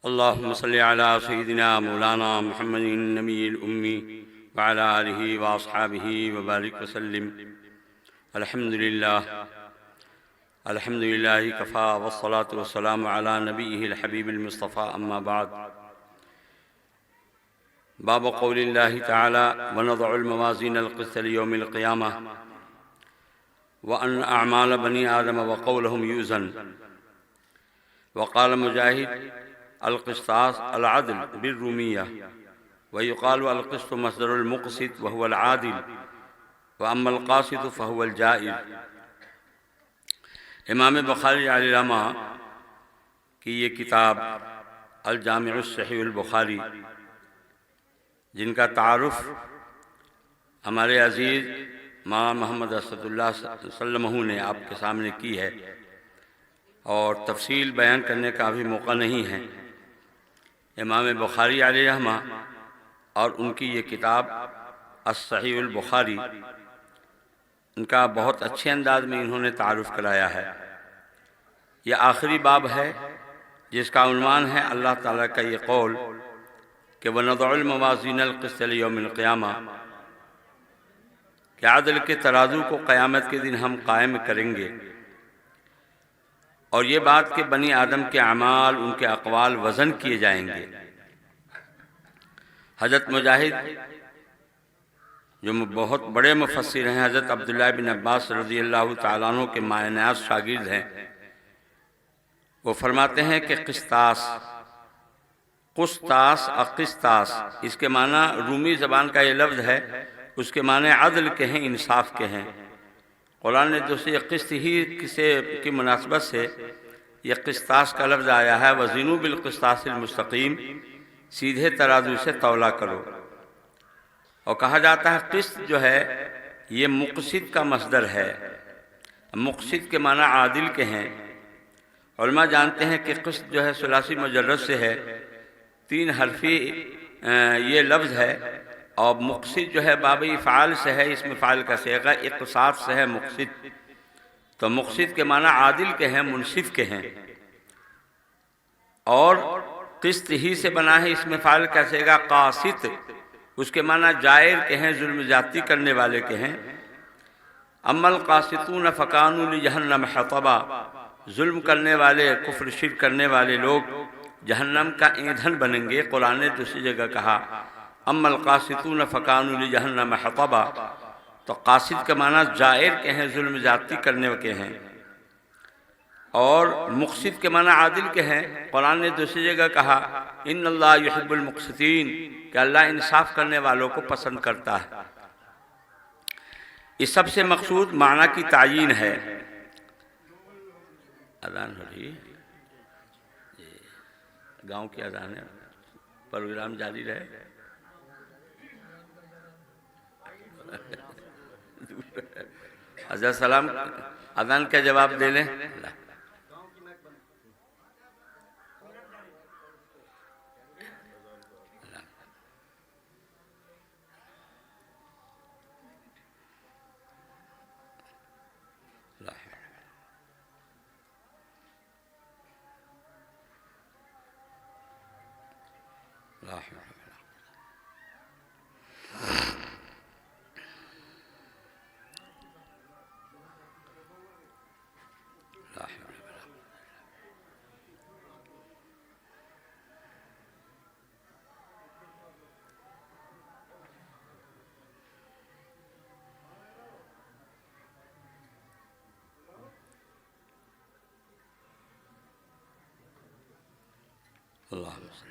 اللهم صل على سيدنا مولانا محمد النبي الأمي وعلى آله وأصحابه وبارك وسلم. الحمد لله كفى والصلاة والسلام على نبيه الحبيب المصطفى. أما بعد، باب قول الله تعالى: ونضع الموازين القسط ليوم القيامة وأن أعمال بني آدم وقولهم يوزن. وقال مجاهد: القسطاس العدل بالرومية، ويقال القسط مصدر المقسط وهو العادل، وأما القاسط فهو الجائر. امام بخاری علیہ الرحمہ کی یہ کتاب الجامع الصحیح البخاری، جن کا تعارف ہمارے عزیز مولانا محمد اسد اللہ صلی اللہ علیہ وسلم نے آپ کے سامنے کی ہے، اور تفصیل بیان کرنے کا بھی موقع نہیں ہے. امام بخاری علیہ الرحمہ اور ان کی یہ کتاب الصحیح البخاری، ان کا بہت اچھے انداز میں انہوں نے تعارف کرایا ہے. یہ آخری باب ہے جس کا عنوان ہے اللہ تعالیٰ کا یہ قول کہ وَنَضَعُ الْمَوَازِينَ الْقِسْطَ لِيَوْمِ الْقِيَامَةِ، کہ عدل کے ترازو کو قیامت کے دن ہم قائم کریں گے. اور یہ بات کہ بنی آدم کے اعمال، ان کے اقوال وزن کیے جائیں گے. حضرت مجاہد جو بہت بڑے مفسر ہیں، حضرت عبداللہ بن عباس رضی اللہ تعالیٰ عنہ کے مایہ شاگرد ہیں، وہ فرماتے ہیں کہ قسطاس اقسطاس، اس کے معنی رومی زبان کا یہ لفظ ہے، اس کے معنی عدل کے ہیں، انصاف کے ہیں. قرآن نے دوسری قسط ہی کی مناسبت سے یہ قسطاس کا لفظ آیا ہے، وزنوا بالقسطاس المستقیم، سیدھے ترازو سے تولا کرو. اور کہا جاتا ہے قسط جو ہے یہ مقسط کا مصدر ہے. مقسط کے معنی عادل کے ہیں. علماء جانتے ہیں کہ قسط جو ہے ثلاثی مجرد سے ہے، 3 حرفی یہ لفظ ہے، اور مقسط جو ہے باب افعال سے ہے، اس میں فعال کا صیغہ اقساط سے ہے مقسط. تو مقسط کے معنی عادل کے ہیں، منصف کے ہیں. اور قسط ہی سے بنا ہے، اس میں فعال کا صیغہ قاسط، اس کے معنی جائر کے ہیں، ظلم زیادتی کرنے والے کے ہیں. اما القاسطون فکانوا لجہنم حطبا، ظلم کرنے والے، کفر شرک کرنے والے لوگ جہنم کا ایندھن بنیں گے. قرآن نے دوسری جگہ کہا اما القاسطون فکانوا لجہنم حطبا، تو قاسط کے معنی جائر کے ہیں، ظلم زیادتی کرنے کے ہیں. اور مقسط کے معنی عادل کے ہیں. قرآن نے دوسری جگہ کہا ان اللہ یحب المقسطین، کہ اللہ انصاف کرنے والوں کو پسند کرتا ہے. اس سب سے مقصود معنی کی تعیین ہے. اذان ہو رہی ہے، گاؤں کی اذان ہے، پروگرام جاری رہے. حضرت سلام اذان کا جواب دے لیں. اللہم صلی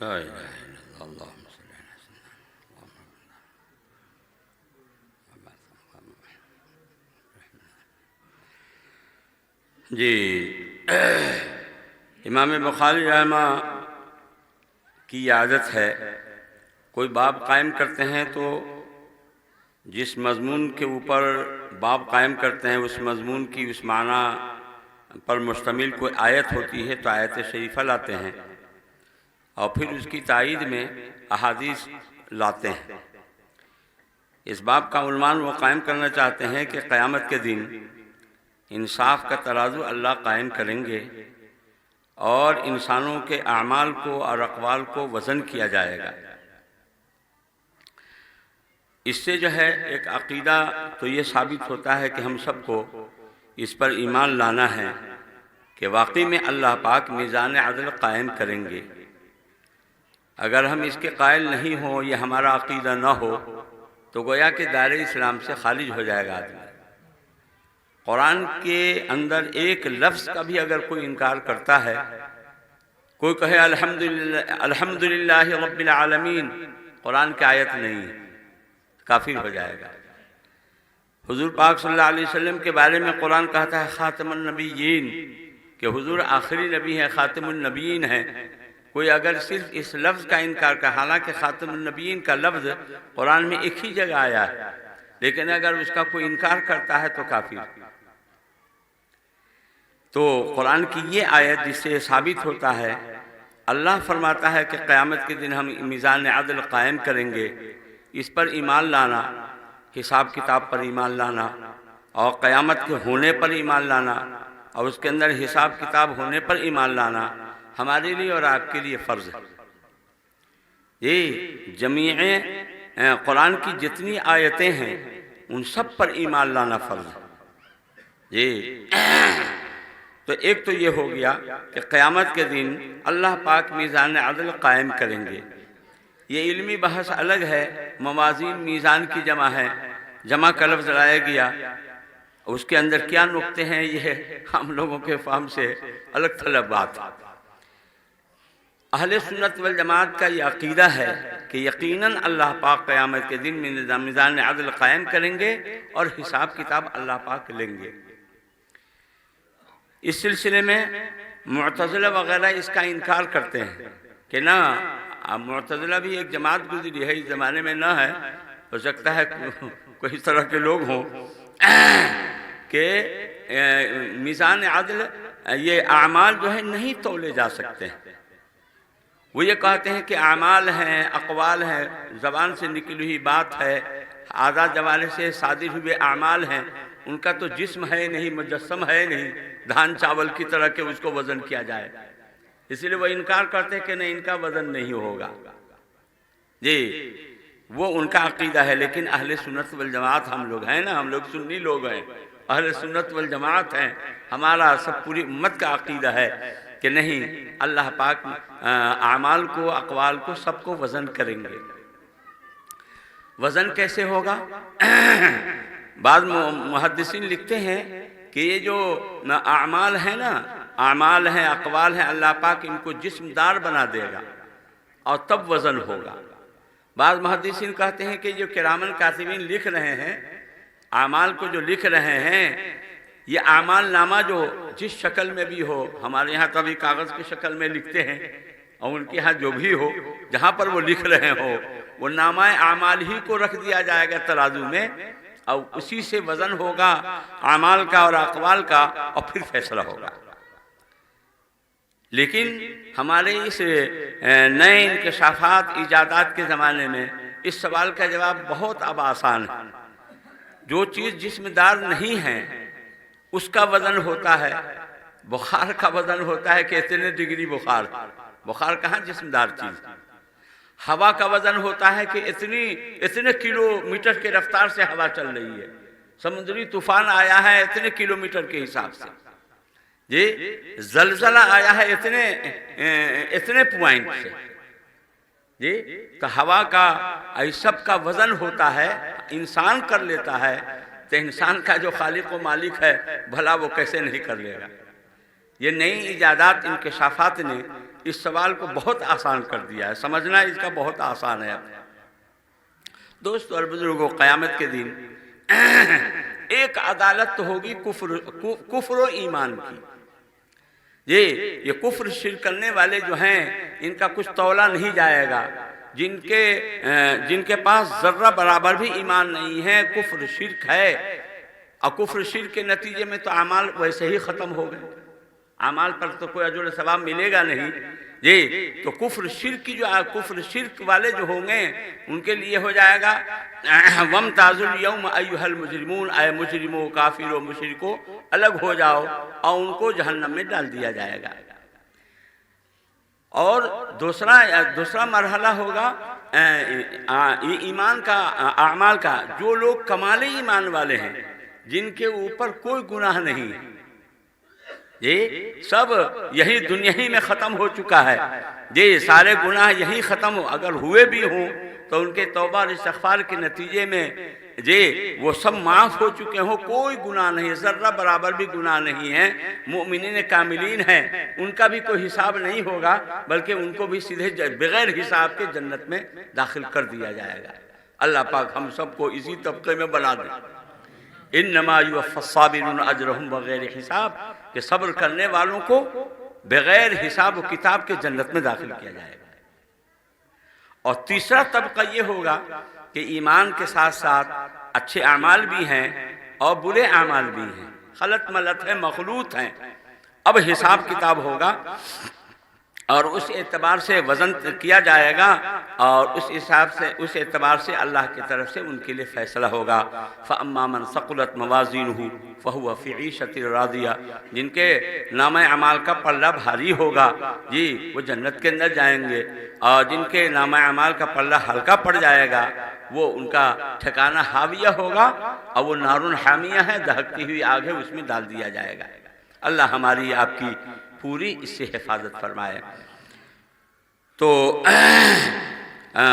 لا الہ الا اللہ اللہم صلی علی سیدنا۔ جی امام بخاری رحمہ کی یہ عادت ہے، کوئی باب قائم کرتے ہیں تو جس مضمون کے اوپر باب قائم کرتے ہیں اس مضمون کی اس معنی پر مشتمل کوئی آیت ہوتی ہے تو آیت شریفہ لاتے ہیں اور پھر اس کی تائید میں احادیث لاتے ہیں۔ اس باب کا عنوان وہ قائم کرنا چاہتے ہیں کہ قیامت کے دن انصاف کا ترازو اللہ قائم کریں گے اور انسانوں کے اعمال کو اور اقوال کو وزن کیا جائے گا۔ اس سے جو ہے ایک عقیدہ تو یہ ثابت ہوتا ہے کہ ہم سب کو اس پر ایمان لانا ہے کہ واقعی میں اللہ پاک میزان عدل قائم کریں گے۔ اگر ہم اس کے قائل نہیں ہوں، یہ ہمارا عقیدہ نہ ہو تو گویا کہ دائرہ اسلام سے خارج ہو جائے گا آدمی۔ قرآن کے اندر ایک لفظ کا بھی اگر کوئی انکار کرتا ہے، کوئی کہے الحمدللہ رب العالمین، قرآن کی آیت نہیں، کافر ہو جائے گا۔ حضور پاک صلی اللہ علیہ وسلم کے بارے میں قرآن کہتا ہے خاتم النبیین، کہ حضور آخری نبی ہے، خاتم النبیین ہے۔ کوئی اگر صرف اس لفظ کا انکار کر، حالانکہ خاتم النبیین کا لفظ قرآن میں ایک ہی جگہ آیا ہے، لیکن اگر اس کا کوئی انکار کرتا ہے تو کافر۔ تو قرآن کی یہ آیت جس سے ثابت ہوتا ہے، اللہ فرماتا ہے کہ قیامت کے دن ہم میزان عدل قائم کریں گے، اس پر ایمان لانا، حساب کتاب پر ایمان لانا اور قیامت کے ہونے پر ایمان لانا اور اس کے اندر حساب کتاب ہونے پر ایمان لانا ہمارے لیے اور آپ کے لیے فرض ہے۔ یہ جمیع قرآن کی جتنی آیتیں ہیں ان سب پر ایمان لانا فرض ہے۔ جی تو ایک تو یہ ہو گیا کہ قیامت کے دن اللہ پاک میزان عدل قائم کریں گے۔ یہ علمی بحث الگ ہے، موازین میزان کی جمع ہے، جمع کا لفظ لایا گیا، اس کے اندر کیا نقطے ہیں یہ ہم لوگوں کے فہم سے الگ تھلگ بات ہے۔ اہل سنت والجماعت کا یہ عقیدہ ہے کہ یقیناً اللہ پاک قیامت کے دن میزان عدل قائم کریں گے اور حساب کتاب اللہ پاک لیں گے۔ اس سلسلے میں معتزلہ وغیرہ اس کا انکار کرتے ہیں کہ نہ، معتزلہ بھی ایک جماعت گزری ہے، اس زمانے میں نہ ہے، ہو سکتا ہے کوئی اس طرح کے لوگ ہوں کہ میزان عدل یہ اعمال جو ہے نہیں تولے جا سکتے ہیں۔ وہ یہ کہتے ہیں کہ اعمال ہیں، اقوال ہیں، زبان سے نکلی ہوئی بات ہے، اعضاء جوارح سے صادر ہوئے اعمال ہیں، ان کا تو جسم ہے نہیں، مجسم ہے نہیں، دھان چاول کی طرح کہ اس کو وزن کیا جائے۔ اس لیے وہ انکار کرتے ہیں کہ نہیں، ان کا وزن نہیں ہوگا۔ جی وہ ان کا عقیدہ ہے، لیکن اہل سنت والجماعت ہم لوگ ہیں نا، ہم لوگ سنی لوگ ہیں، اہل سنت والجماعت ہیں، ہمارا سب پوری امت کا عقیدہ ہے کہ نہیں، اللہ پاک اعمال کو، اقوال کو، سب کو وزن کریں گے۔ وزن کیسے ہوگا؟ بعض محدثین لکھتے ہیں کہ یہ جو اعمال ہیں نا، اعمال ہیں، اقوال ہیں، اللہ پاک ان کو جسم دار بنا دے گا اور تب وزن ہوگا۔ بعض محدثین کہتے ہیں کہ جو کرامن کاتبین لکھ رہے ہیں، اعمال کو جو لکھ رہے ہیں، یہ اعمال نامہ جو جس شکل میں بھی ہو، ہمارے یہاں کبھی کاغذ کی شکل میں لکھتے ہیں اور ان کے یہاں جو بھی ہو، جہاں پر وہ لکھ رہے ہو، وہ نامہ اعمال ہی کو رکھ دیا جائے گا ترازو میں اور اسی سے وزن ہوگا اعمال کا اور اقوال کا، اور پھر فیصلہ ہوگا۔ لیکن ہمارے اس نئے انکشافات، ایجادات کے زمانے میں اس سوال کا جواب بہت اب آسان ہے۔ جو چیز جسم دار نہیں ہے اس کا وزن ہوتا ہے، بخار کا وزن ہوتا ہے کہ اتنے ڈگری بخار، بخار کہاں جسم دار چیز۔ ہوا کا وزن ہوتا ہے کہ اتنے کلومیٹر کے رفتار سے ہوا چل رہی ہے، سمندری طوفان آیا ہے اتنے کلومیٹر کے حساب سے، جی زلزلہ آیا ہے اتنے پوائنٹ سے، جی تو ہوا کا سب کا وزن ہوتا ہے، انسان کر لیتا ہے تو انسان کا جو خالق و مالک ہے بھلا وہ کیسے نہیں کر لے گا۔ یہ نئی ایجادات، انکشافات نے اس سوال کو بہت آسان کر دیا ہے، سمجھنا اس کا بہت آسان ہے۔ دوستو اور بزرگوں، قیامت کے دن ایک عدالت تو ہوگی کفر و ایمان کی۔ یہ کفر شرک کرنے والے جو ہیں ان کا کچھ تولا نہیں جائے گا، جن کے پاس ذرہ برابر بھی ایمان نہیں ہے، کفر شرک ہے، اور کفر شرک کے نتیجے میں تو اعمال ویسے ہی ختم ہو گئے، اعمال پر تو کوئی اجر و ثواب ملے گا نہیں۔ تو کفر شرک والے جو ہوں گے ان کے لیے ہو جائے گا وَامْتَازُوا الْيَوْمَ أَيُّهَا الْمُجْرِمُونَ، اے مجرموں، کافروں، مشرکوں، الگ ہو جاؤ، اور ان کو جہنم میں ڈال دیا جائے گا۔ اور دوسرا مرحلہ ہوگا ایمان کا، اعمال کا۔ جو لوگ کمال ایمان والے ہیں، جن کے اوپر کوئی گناہ نہیں، یہ سب یہی دنیا ہی میں ختم ہو چکا ہے، یہ سارے گناہ یہی ختم اگر ہوئے بھی ہوں تو ان کے توبہ اور استغفار کے نتیجے میں وہ سب معاف ہو چکے ہوں، کوئی گناہ نہیں، ذرہ برابر بھی گناہ نہیں ہے، مؤمنین کاملین ہیں، ان کا بھی کوئی حساب نہیں ہوگا، بلکہ ان کو بھی سیدھے بغیر حساب کے جنت میں داخل کر دیا جائے گا۔ اللہ پاک ہم سب کو اسی طبقے میں بنا دے۔ انما یوفی الصابرون اجرہم بغیر حساب، کہ صبر کرنے والوں کو بغیر حساب و کتاب کے جنت میں داخل کیا جائے گا۔ اور تیسرا طبقہ یہ ہوگا کہ ایمان کے ساتھ ساتھ اچھے اعمال بھی ہیں اور برے اعمال بھی ہیں، خلط ملط ہیں، مخلوط ہیں۔ اب حساب کتاب ہوگا اور اس اعتبار سے وزن کیا جائے گا، اور اس اعتبار سے اللہ کی طرف سے ان کے لیے فیصلہ ہوگا۔ فَأَمَّا مَنْ ثَقُلَتْ مَوَازِينُهُ فَهُوَ فِي عِيشَةٍ رَاضِيَةٍ، جن کے نامہ اعمال کا پلہ بھاری ہوگا وہ جنت کے اندر جائیں گے، اور جن کے نامہ اعمال کا پلہ ہلکا پڑ جائے گا وہ ان کا ٹھکانہ حاویہ ہوگا، اور وہ نار حامیہ ہے، دہکتی ہوئی آگ ہے، اس میں ڈال دیا جائے گا۔ اللہ ہماری آپ کی پوری اس سے حفاظت فرمائے۔ تو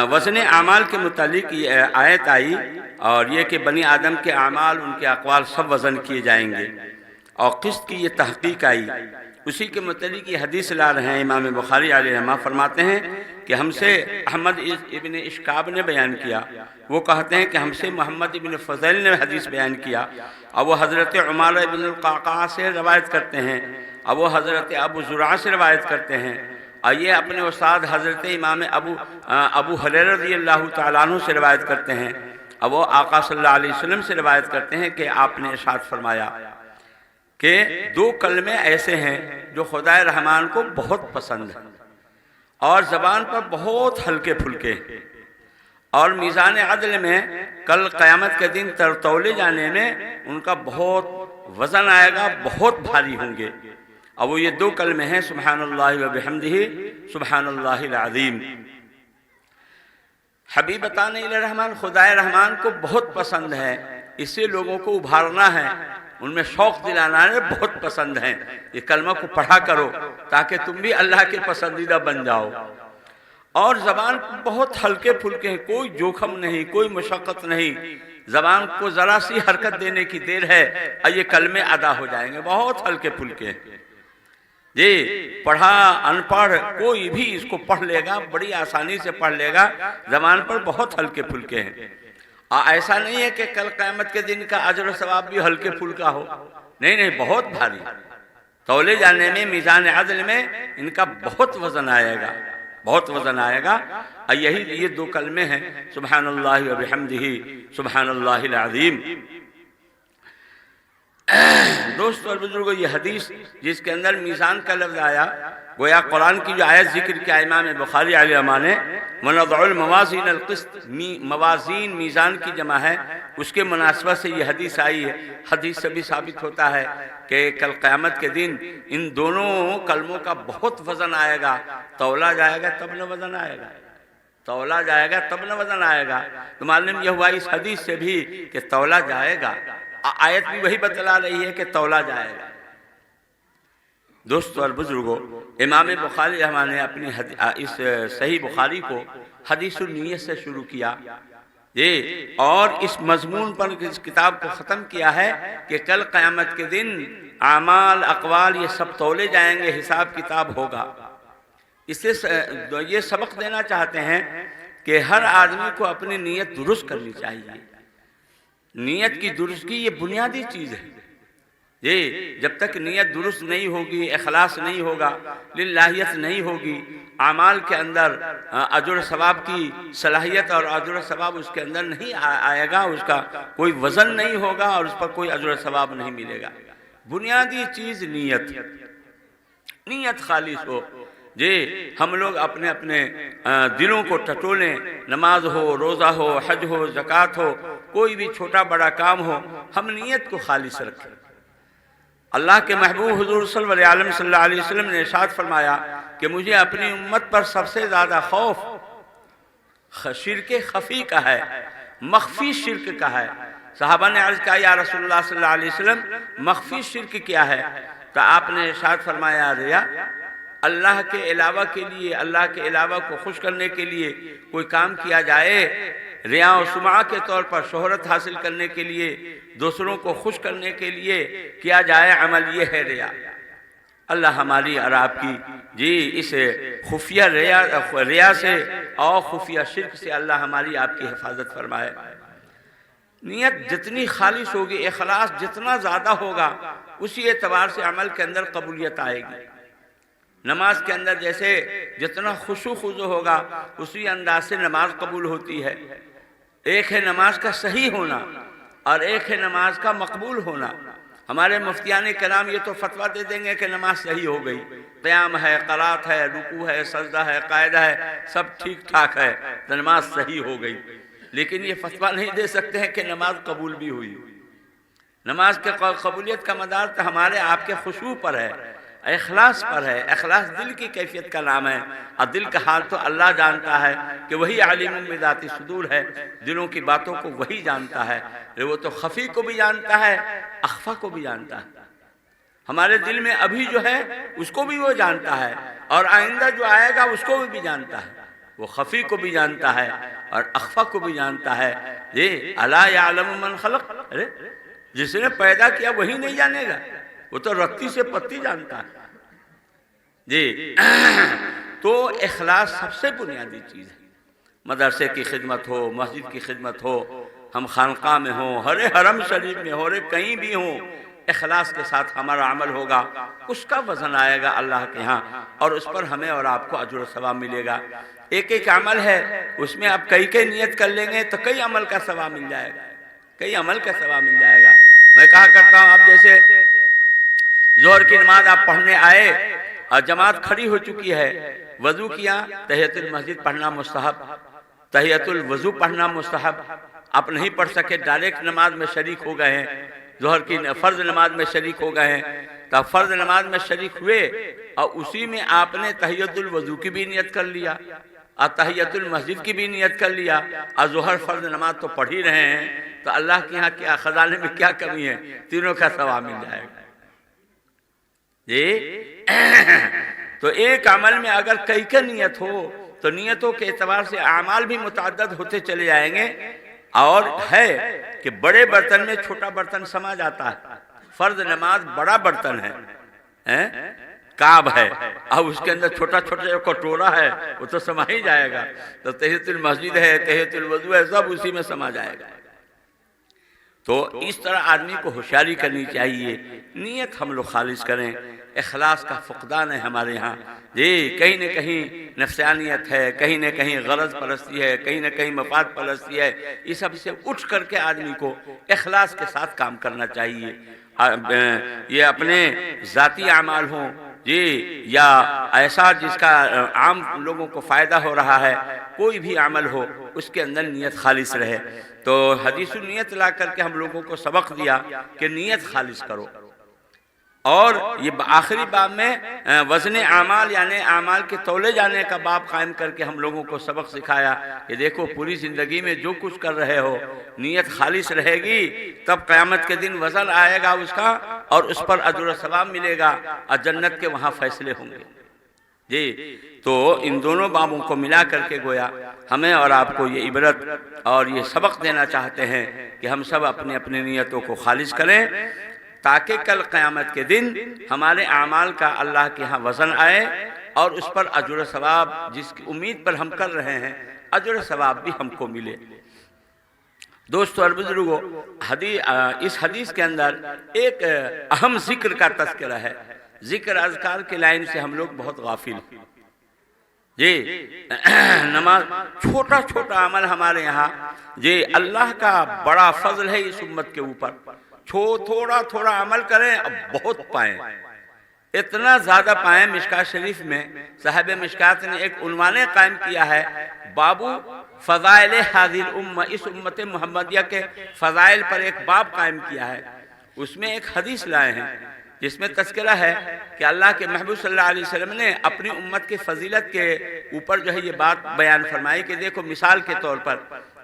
وزن اعمال کے متعلق یہ آیت آئی، اور یہ کہ بنی آدم کے اعمال، ان کے اقوال سب وزن کیے جائیں گے، اور قسط کی یہ تحقیق آئی۔ اسی کے متعلق یہ حدیث لا رہے ہیں امام بخاری علیہ رحمہ، فرماتے ہیں کہ ہم سے احمد ابن اشکاب نے بیان کیا، وہ کہتے ہیں کہ ہم سے محمد ابن فضیل نے حدیث بیان کیا، اور وہ حضرت عمارہ ابن القعقاع سے روایت کرتے ہیں، اور وہ حضرت ابو زرعہ سے روایت کرتے ہیں، اور یہ اپنے استاد حضرت امام ابو ہریرہ رضی اللہ تعالیٰ عنہ سے روایت کرتے ہیں، اور وہ آقا صلی اللہ علیہ وسلم سے روایت کرتے ہیں کہ آپ نے ارشاد فرمایا کہ 2 کلمے ایسے ہیں جو خدا رحمان کو بہت پسند ہیں، اور زبان پر بہت ہلکے پھلکے، اور میزان عدل میں کل قیامت کے دن تولے جانے میں ان کا بہت وزن آئے گا، بہت بھاری ہوں گے، اور وہ یہ 2 کلمے ہیں سبحان اللہ و بحمدہ سبحان اللہ العظیم۔ حبیبتان الی الرحمن، خدا رحمان کو بہت پسند ہے، اس سے لوگوں کو ابھارنا ہے، ان میں شوق دلانا ہے، بہت پسند ہیں، یہ کلمہ کو پڑھا کرو تاکہ تم بھی اللہ کے پسندیدہ بن جاؤ۔ اور زبان بہت ہلکے پھلکے ہیں، کوئی جوخم نہیں، کوئی مشقت نہیں، زبان کو ذرا سی حرکت دینے کی دیر ہے اور یہ کلمے ادا ہو جائیں گے، بہت ہلکے پھلکے ہیں۔ پڑھا ان پڑھ کوئی بھی اس کو پڑھ لے گا، بڑی آسانی سے پڑھ لے گا، زبان پر بہت ہلکے پھلکے ہیں۔ ایسا نہیں ہے کہ کل قیامت کے دن کا اجر و ثواب بھی ہلکے پھلکا ہو، نہیں، بہت بھاری، تولے جانے میں میزان عدل میں ان کا بہت وزن آئے گا، بہت وزن آئے گا۔ اور یہ 2 کلمے ہیں سبحان اللہ و بحمدہ سبحان اللہ العظیم۔ دوستو اور بزرگو، یہ حدیث جس کے اندر میزان کا لفظ آیا، گویا قرآن کی جو آیت ذکر کیا امام بخاری علیہ رحمہ نے، وَنَضَعُ الْمَوَازِينَ الْقِسْطَ، موازین میزان کی جمع ہے، اس کے مناسبت سے یہ حدیث آئی ہے۔ حدیث سے بھی ثابت ہوتا ہے کہ کل قیامت کے دن ان دونوں کلموں کا بہت وزن آئے گا، تولا جائے گا تب نہ وزن آئے گا، تولا جائے گا تب نہ وزن آئے گا۔ تو معلوم یہ ہوا اس حدیث سے بھی کہ تولا جائے گا، آیت بھی وہی بتلا رہی ہے کہ تولا جائے گا۔ دوستو اور بزرگو، امام بخاری رحمہ نے اپنی اس صحیح بخاری کو حدیث النیت سے شروع کیا، اور اس مضمون پر اس کتاب کو ختم کیا ہے کہ کل قیامت کے دن اعمال، اقوال یہ سب تولے جائیں گے، حساب کتاب ہوگا۔ اس سے یہ سبق دینا چاہتے ہیں کہ ہر آدمی کو اپنی نیت درست کرنی چاہیے۔ نیت کی درستگی یہ بنیادی چیز ہے۔ یہ جب تک نیت درست نہیں ہوگی، اخلاص نہیں ہوگا، للہیت نہیں ہوگی، اعمال کے اندر اجر و ثواب کی صلاحیت اور اجر و ثواب اس کے اندر نہیں آئے گا، اس کا کوئی وزن نہیں ہوگا اور اس پر کوئی اجر و ثواب نہیں ملے گا۔ بنیادی چیز نیت خالص ہو۔ جی ہم لوگ اپنے اپنے دلوں کو ٹٹولیں، نماز ہو، روزہ ہو، حج ہو، زکوٰۃ ہو، کوئی بھی چھوٹا بڑا کام ہو، ہم نیت کو خالص رکھیں۔ اللہ کے محبوب حضور صلی اللہ علیہ وسلم نے ارشاد فرمایا کہ مجھے اپنی امت پر سب سے زیادہ خوف شرک خفی کا ہے، مخفی شرک کا ہے۔ صحابہ نے عرض کہا یا رسول اللہ صلی اللہ علیہ وسلم مخفی شرک کیا ہے؟ تو آپ نے ارشاد فرمایا ریا، اللہ کے علاوہ کے لیے، اللہ کے علاوہ کو خوش کرنے کے لیے کوئی کام کیا جائے، ریا و سمعہ کے طور پر شہرت حاصل کرنے کے لیے، دوسروں کو خوش کرنے کے لیے کیا جائے عمل، یہ ہے ریا۔ اللہ ہماری اور آپ کی جی اس خفیہ ریا سے اور خفیہ شرک سے اللہ ہماری آپ کی حفاظت فرمائے۔ نیت جتنی خالص ہوگی، اخلاص جتنا زیادہ ہوگا، اسی اعتبار سے عمل کے اندر قبولیت آئے گی۔ نماز کے اندر جیسے جتنا خشوع خضوع ہوگا، اسی انداز سے نماز قبول ہوتی ہے۔ ایک ہے نماز کا صحیح ہونا اور ایک ہے نماز کا مقبول ہونا۔ ہمارے مفتیان کرام یہ تو فتویٰ دے دیں گے کہ نماز صحیح ہو گئی، قیام ہے، قرات ہے، رکوع ہے، سجدہ ہے، قاعدہ ہے، سب ٹھیک ٹھاک ہے تو نماز صحیح ہو گئی، لیکن یہ فتویٰ نہیں دے سکتے ہیں کہ نماز قبول بھی ہوئی۔ نماز کے قبولیت کا مدار تو ہمارے آپ کے خشوع پر ہے، اخلاص پر ہے۔ اخلاص دل کی کیفیت کا نام ہے، اور دل کا حال تو اللہ جانتا ہے کہ وہی علیم بذات الصدور ہے، دلوں کی باتوں کو وہی جانتا ہے۔ وہ تو خفی کو بھی جانتا ہے، اخفا کو بھی جانتا ہے۔ ہمارے دل میں ابھی جو ہے اس کو بھی وہ جانتا ہے، اور آئندہ جو آئے گا اس کو بھی جانتا ہے۔ وہ خفی کو بھی جانتا ہے اور اخفا کو بھی جانتا ہے۔ یہ الا یعلم من خلق، جس نے پیدا کیا وہی نہیں جانے گا، وہ تو رتی سے پتی جانتا ہے۔ جی تو اخلاص سب سے بنیادی چیز ہے۔ مدرسے کی خدمت ہو، مسجد کی خدمت ہو، ہم خانقاہ میں ہوں، ہر حرم شریف میں ہو، کہیں بھی ہوں، اخلاص کے ساتھ ہمارا عمل ہوگا، اس کا وزن آئے گا اللہ کے ہاں، اور اس پر ہمیں اور آپ کو اجر و ثواب ملے گا۔ ایک ایک عمل ہے، اس میں آپ کئی نیت کر لیں گے تو کئی عمل کا ثواب مل جائے گا، کئی عمل کا ثواب مل جائے گا۔ میں کہا کرتا ہوں، اب جیسے ظہر کی نماز آپ پڑھنے آئے اور جماعت کھڑی ہو چکی ہے، وضو کیا، تحیۃ المسجد پڑھنا مستحب، تحیۃ الوضو پڑھنا مستحب۔ آپ نہیں پڑھ سکے، ڈائریکٹ نماز میں شریک ہو گئے ہیں، ظہر کی فرض نماز میں شریک ہو گئے ہیں، تو فرض نماز میں شریک ہوئے اور اسی میں آپ نے تحیۃ الوضو کی بھی نیت کر لیا اور تحیۃ المسجد کی بھی نیت کر لیا، اور ظہر فرض نماز تو پڑھ ہی رہے ہیں، تو اللہ کے ہاں کیا خزانے میں کیا کمی ہے، تینوں کا ثواب مل جائے گا۔ جی تو ایک عمل میں اگر کئی نیت ہو تو نیتوں کے اعتبار سے اعمال بھی متعدد ہوتے چلے جائیں گے، اور ہے کہ بڑے برتن میں چھوٹا برتن سما جاتا ہے۔ فرض نماز بڑا برتن ہے، کعب ہے، اب اس کے اندر چھوٹا جو کٹورا ہے وہ تو سما ہی جائے گا، تو تحیۃ المسجد ہے، تحیۃ الوضو ہے، سب اسی میں سما جائے گا۔ تو اس طرح آدمی کو ہوشیاری کرنی چاہیے، نیت ہم لوگ خالص کریں۔ اخلاص کا فقدان ہے ہمارے ہاں، جی کہیں نہ کہیں نفسانیت ہے، کہیں نہ کہیں غرض پرستی ہے، کہیں نہ کہیں مفاد پرستی ہے۔ یہ سب سے اٹھ کر کے آدمی کو اخلاص کے ساتھ کام کرنا چاہیے۔ یہ اپنے ذاتی اعمال ہوں جی یا ایسا جس کا عام لوگوں کو فائدہ ہو رہا ہے، کوئی بھی عمل ہو اس کے اندر نیت خالص رہے۔ تو حدیث النیت لا کر کے ہم لوگوں کو سبق دیا کہ نیت خالص کرو، اور یہ آخری باب میں وزن اعمال یعنی اعمال کے تولے جانے کا باب قائم کر کے ہم لوگوں کو سبق سکھایا کہ دیکھو پوری زندگی میں جو کچھ کر رہے ہو نیت خالص رہے گی، تب قیامت کے دن وزن آئے گا اس کا، اور اس پر اجر و ثواب ملے گا، اور جنت کے وہاں فیصلے ہوں گے۔ جی تو ان دونوں بابوں کو ملا کر کے گویا ہمیں اور آپ کو یہ عبرت اور یہ سبق دینا چاہتے ہیں کہ ہم سب اپنی اپنی نیتوں کو خالص کریں، تاکہ کل قیامت کے دن ہمارے اعمال کا اللہ کے ہاں وزن آئے، اور اس پر اجر و ثواب جس کی امید پر ہم کر رہے ہیں اجر و ثواب بھی ہم کو ملے۔ دوستو اور بزرگوں، اس حدیث کے اندر ایک اہم ذکر کا تذکرہ ہے۔ ذکر اذکار کے لائن سے ہم لوگ بہت غافل ہیں۔ یہ نماز چھوٹا چھوٹا عمل ہمارے یہاں، یہ اللہ کا بڑا فضل ہے اس امت کے اوپر۔ تھوڑا تھوڑا عمل کریں اب بہت پائیں، اتنا زیادہ پائیں۔ مشکات شریف میں صاحب مشکات نے ایک عنوان قائم کیا ہے، بابو فضائل حاضر الامہ، اس امت محمدیہ کے فضائل پر ایک باب قائم کیا ہے۔ اس میں ایک حدیث لائے ہیں جس میں تذکرہ ہے کہ اللہ کے محبوب صلی اللہ علیہ وسلم نے اپنی امت کے فضیلت کے اوپر جو ہے یہ بات بیان فرمائی کہ دیکھو مثال کے طور پر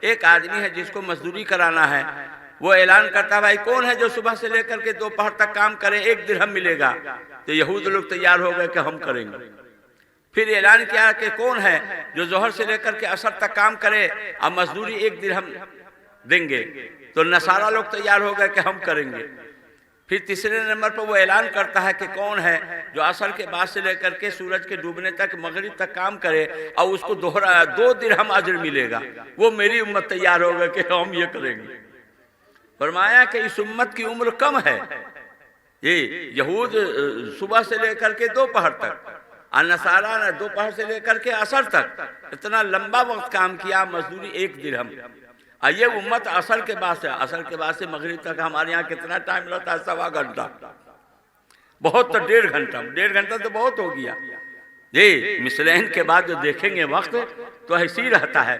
ایک آدمی ہے جس کو مزدوری کرانا ہے، وہ اعلان کرتا ہے بھائی کون ہے جو صبح سے لے کر کے دوپہر تک کام کرے 1 درہم ملے گا، تو یہود لوگ تیار ہو گئے کہ ہم کریں گے۔ پھر اعلان کیا کہ کون ہے جو ظہر سے لے کر کے عصر تک کام کرے اب مزدوری 1 درہم دیں گے، تو نصارہ لوگ تیار ہو گئے کہ ہم کریں گے۔ پھر تیسرے نمبر پر وہ اعلان کرتا ہے کہ کون ہے جو عصر کے بعد سے لے کر کے سورج کے ڈوبنے تک مغرب تک کام کرے اور اس کو 2 درہم اجر ملے گا، وہ میری امت تیار ہو گئے کہ ہم یہ کریں گے۔ فرمایا کہ اس امت کی عمر کم ہے، یہ یہود صبح سے لے کر کے دوپہر تک، اور نصارہ نے دوپہر سے لے کر کے عصر تک اتنا لمبا وقت کام کیا، مزدوری 1 درہم۔ یہ امت عصر کے بعد سے مغرب تک ہمارے یہاں کتنا ٹائم لگتا ہے؟ 1.25 گھنٹہ، بہت تو 1.5 گھنٹہ تو بہت ہو گیا۔ یہ مثلین کے بعد جو دیکھیں گے وقت تو ایسی رہتا ہے،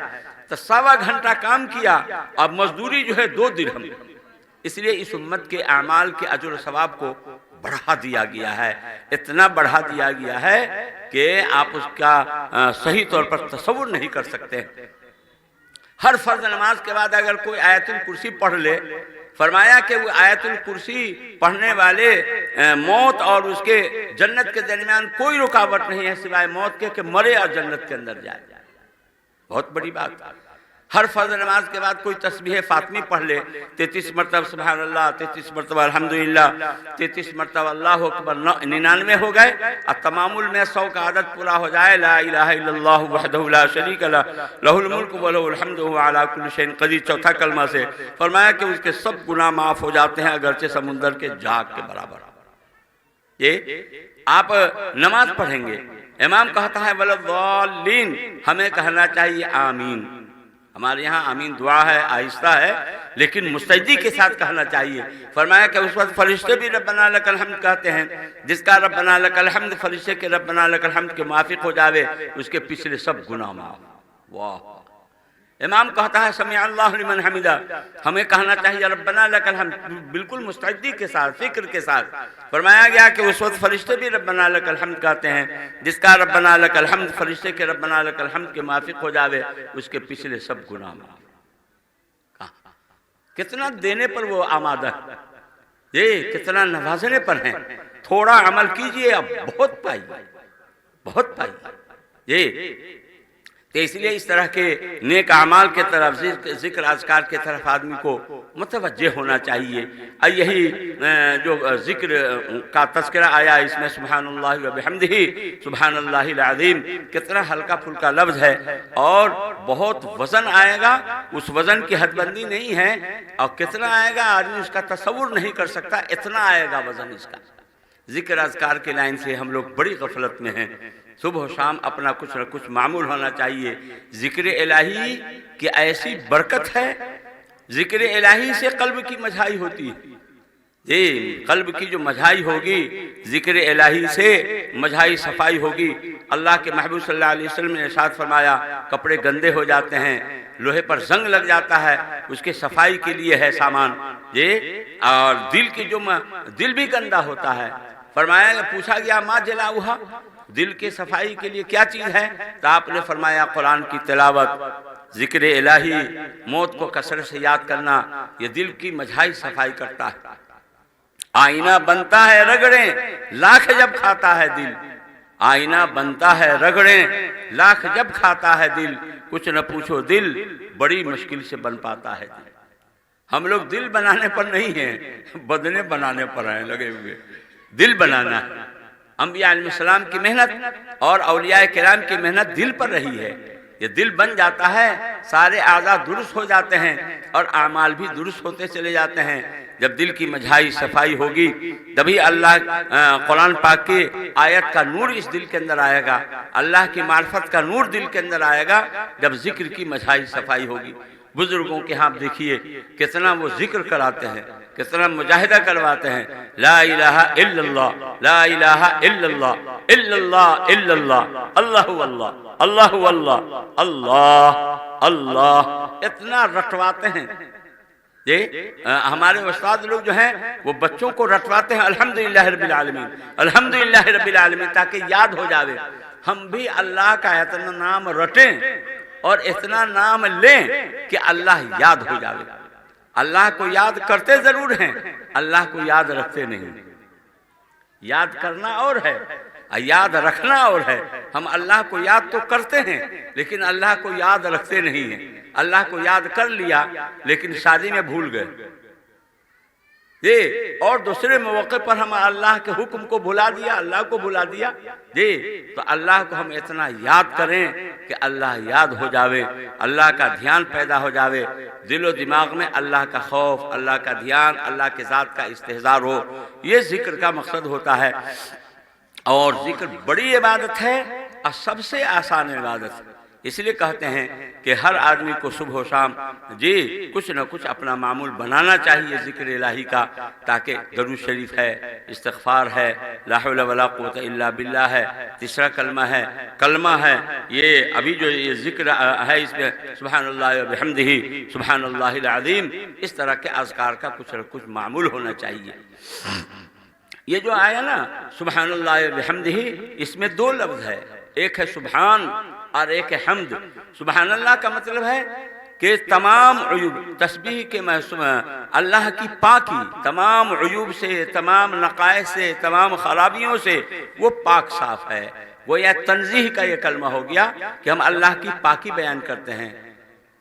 تو 1.25 گھنٹہ کام کیا اب مزدوری جو ہے 2 درہم۔ اس لیے اس امت کے اعمال کے اجر و ثواب کو بڑھا دیا گیا ہے، اتنا بڑھا دیا گیا ہے کہ آپ اس کا صحیح طور پر تصور نہیں کر سکتے۔ ہر فرض نماز کے بعد اگر کوئی آیت الکرسی پڑھ لے، فرمایا کہ وہ آیت الکرسی پڑھنے والے موت اور اس کے جنت کے درمیان کوئی رکاوٹ نہیں ہے سوائے موت کے کہ مرے اور جنت کے اندر جائے۔ بہت بڑی بات۔ ہر فرض نماز کے بعد کوئی تسبیح فاطمی پڑھ لے، 33 مرتبہ سبحان اللہ، 33 مرتبہ الحمدللہ، 33 مرتبہ اللہ اکبر، 99 ہو گئے، اور تمامل میں 100 کا عدد پورا ہو جائے، لا الہ الا اللہ وحدہ لا شریک لہ لہ الملک ولہ الحمد وہو علی کل شیء قدیر، چوتھا کلمہ سے فرمایا کہ اس کے سب گناہ معاف ہو جاتے ہیں اگرچہ سمندر کے جھاگ کے برابر۔ یہ آپ نماز پڑھیں گے، امام کہتا ہے وَلَضَّالِّينَ، ہمیں کہنا چاہیے آمین۔ ہمارے یہاں آمین دعا ہے، آہستہ ہے، لیکن مستعدی کے ساتھ کہنا چاہیے۔ فرمایا کہ اس وقت فرشتے بھی ربنا لک الحمد کہتے ہیں، جس کا ربنا لک الحمد فرشتے کے ربنا لک الحمد کے موافق ہو جاوے اس کے پچھلے سب گناہ معاف۔ واہ! امام کہتا ہے سمع اللہ لمن حمدہ، ہمیں کہنا چاہیے ربنا لک الحمد، بالکل مستعدی کے ساتھ، فکر کے ساتھ۔ فرمایا گیا کہ اس وقت فرشتے بھی ربنا لک الحمد کہتے ہیں، جس کا ربنا لک الحمد فرشتے کے ربنا لک الحمد کے موافق ہو جاوے اس کے پچھلے سب گناہ معاف۔ کتنا دینے پر وہ آمادہ ہے، یہ کتنا نوازنے پر ہیں۔ تھوڑا عمل کیجئے اب بہت پائیے، بہت پائیے۔ یہ تو اس لیے اس طرح کے نیک اعمال کے طرف، ذکر اذکار کے طرف آدمی کو متوجہ ہونا چاہیے۔ یہی جو ذکر کا تذکرہ آیا اس میں سبحان اللہ و بحمدہ سبحان اللہ العظیم، کتنا ہلکا پھلکا لفظ ہے اور بہت وزن آئے گا، اس وزن کی حد بندی نہیں ہے، اور کتنا آئے گا آدمی اس کا تصور نہیں کر سکتا، اتنا آئے گا وزن اس کا۔ ذکر اذکار کے لائن سے ہم لوگ بڑی غفلت میں ہیں۔ صبح و شام اپنا کچھ نہ کچھ معمول ہونا چاہیے۔ ذکر الہی کی ایسی برکت ہے، ذکر الہی سے قلب کی مجھائی ہوتی ہے۔ یہ قلب کی جو مجھائی ہوگی، ذکر الہی سے مجھائی صفائی ہوگی۔ اللہ کے محبوب صلی اللہ علیہ وسلم نے ارشاد فرمایا کپڑے گندے ہو جاتے ہیں، لوہے پر زنگ لگ جاتا ہے، اس کے صفائی کے لیے ہے سامان یہ، اور دل کی جو دل بھی گندا ہوتا ہے۔ فرمایا، پوچھا گیا ما جلاؤہا، دل کے صفائی کے لیے کیا چیز ہے؟ تو آپ نے فرمایا قرآن کی تلاوت، ذکر الہی، موت کو کثرت سے یاد کرنا، یہ دل کی مجھائی صفائی کرتا ہے۔ آئینہ بنتا ہے رگڑیں لاکھ جب کھاتا ہے دل، آئینہ بنتا ہے رگڑیں لاکھ جب کھاتا ہے دل، کچھ نہ پوچھو دل بڑی مشکل سے بن پاتا ہے دل۔ ہم لوگ دل بنانے پر نہیں ہیں، بدنے بنانے پر ہیں لگے ہوئے۔ دل بنانا انبیاء علیہ السلام کی محنت اور اولیاء کرام کی محنت دل پر رہی ہے. یہ دل بن جاتا ہے، سارے اعضاء درست ہو جاتے ہیں اور اعمال بھی درست ہوتے چلے جاتے ہیں. جب دل کی مجھائی صفائی ہوگی تبھی اللہ قرآن پاک کی آیت کا نور اس دل کے اندر آئے گا، اللہ کی معرفت کا نور دل کے اندر آئے گا جب ذکر کی مجھائی صفائی ہوگی. بزرگوں کے ہاں دیکھیے کتنا وہ ذکر کراتے ہیں، کتنا مجاہدہ کرواتے ہیں. لا الہ الا اللہ، لا الہ الا اللہ، الا اللہ الا اللہ، اللہ اللہ، اللہ اللہ، اللہ اللہ، اتنا رٹواتے ہیں. ہمارے استاد لوگ جو ہیں وہ بچوں کو رٹواتے ہیں الحمدللہ رب العالمین، الحمدللہ رب العالمین، تاکہ یاد ہو جاوے. ہم بھی اللہ کا اتنا نام رٹیں اور اتنا نام لیں کہ اللہ یاد ہو جاوے. اللہ کو یاد کرتے ضرور ہیں، اللہ کو یاد رکھتے نہیں. یاد کرنا اور ہے، یاد رکھنا اور ہے. ہم اللہ کو یاد تو کرتے ہیں لیکن اللہ کو یاد رکھتے نہیں ہیں. اللہ کو یاد کر لیا لیکن شادی میں بھول گئے اور دوسرے مواقع پر ہم اللہ کے حکم کو بھلا دیا، اللہ کو بھلا دیا. تو اللہ کو ہم اتنا یاد کریں کہ اللہ یاد ہو جاوے، اللہ کا دھیان پیدا ہو جاوے، دل و دماغ میں اللہ کا خوف، اللہ کا دھیان، اللہ کے ذات کا استحضار ہو. یہ ذکر کا مقصد ہوتا ہے. اور ذکر بڑی عبادت ہے اور سب سے آسان عبادت ہے. اس لیے کہتے ہیں کہ ہر آدمی کو صبح و شام کچھ نہ کچھ اپنا معمول بنانا چاہیے ذکر الہی کا، تاکہ درود شریف ہے، استغفار ہے، لا حول ولا قوت الا باللہ ہے، تیسرا کلمہ ہے. یہ ابھی جو یہ ذکر ہے اس میں سبحان اللہ و بحمدہ سبحان اللہ العظیم، اس طرح کے اذکار کا کچھ نہ کچھ معمول ہونا چاہیے. یہ جو آیا نا سبحان اللہ و بحمدہ، اس میں دو لفظ ہے، ایک ہے سبحان اور ایک ہے حمد. سبحان اللہ کا مطلب ہے کہ تمام عیوب، تسبیح کے اللہ کی پاکی، تمام عیوب سے، تمام نقائص سے، تمام خرابیوں سے وہ پاک صاف ہے. وہ یہ تنزیہ کا یہ کلمہ ہو گیا کہ ہم اللہ کی پاکی بیان کرتے ہیں.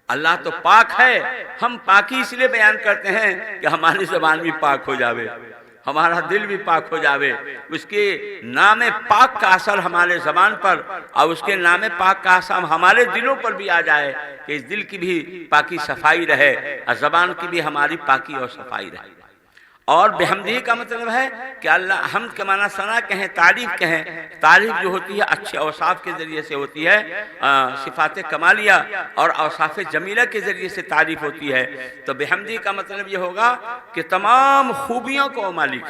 اللہ تو پاک ہے، ہم پاکی اس لیے بیان کرتے ہیں کہ ہماری زبان بھی پاک ہو جاوے، ہمارا دل بھی پاک ہو جاوے. اس کے نام پاک کا اثر ہمارے زبان پر اور اس کے نام پاک کا اثر ہمارے دلوں پر بھی آ جائے کہ اس دل کی بھی پاکی صفائی رہے اور زبان کی بھی ہماری پاکی اور صفائی رہے. اور بحمدہ کا مطلب ہے کہ اللہ، حمد کے معنی ثنا کہیں، تعریف کہیں. تعریف جو ہوتی ہے اچھے اوصاف کے ذریعے سے ہوتی ہے، صفات کمالیہ اور اوصاف جمیلہ کے ذریعے سے تعریف ہوتی ہے. تو بحمدہ کا مطلب یہ ہوگا کہ تمام خوبیوں کو مالک،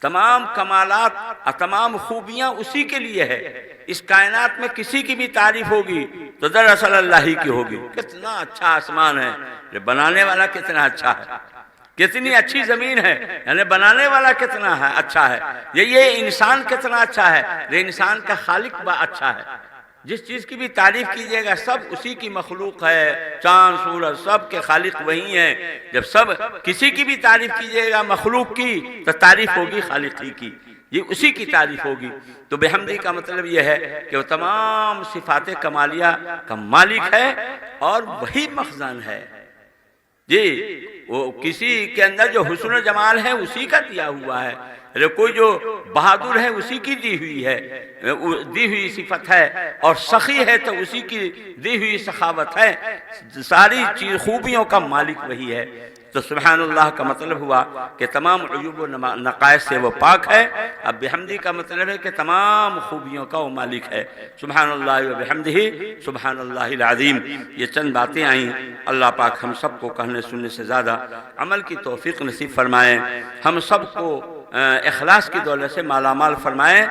تمام کمالات اور تمام خوبیاں اسی کے لیے ہے. اس کائنات میں کسی کی بھی تعریف ہوگی تو دراصل اللہ ہی کی ہوگی. کتنا اچھا آسمان ہے، بنانے والا کتنا اچھا ہے، کتنی اچھی زمین ہے، یعنی بنانے والا کتنا ہے اچھا ہے. یہ انسان کتنا اچھا ہے، یہ انسان کا خالق اچھا ہے. جس چیز کی بھی تعریف کیجئے گا سب اسی کی مخلوق ہے. چاند سورج سب کے خالق وہی ہیں. جب سب کسی کی بھی تعریف کیجئے گا مخلوق کی تو تعریف ہوگی خالق کی، یہ اسی کی تعریف ہوگی. تو بحمدہ کا مطلب یہ ہے کہ وہ تمام صفات کمالیہ کا مالک ہے اور وہی مخزن ہے. وہ کسی کے اندر جو حسن و جمال ہے اسی کا دیا ہوا ہے. کوئی جو بہادر ہے اسی کی دی ہوئی صفت ہے، اور سخی ہے تو اسی کی دی ہوئی سخاوت ہے. ساری چیز خوبیوں کا مالک وہی ہے. تو سبحان اللہ کا مطلب ہوا کہ تمام عیوب و نقائص سے وہ پاک ہے. اب بحمدہ کا مطلب ہے کہ تمام خوبیوں کا وہ مالک ہے. سبحان اللہ و بحمدہ سبحان اللہ العظیم. یہ چند باتیں آئیں. اللہ پاک ہم سب کو کہنے سننے سے زیادہ عمل کی توفیق نصیب فرمائے. ہم سب کو اخلاص کی دولت سے مالا مال فرمائے.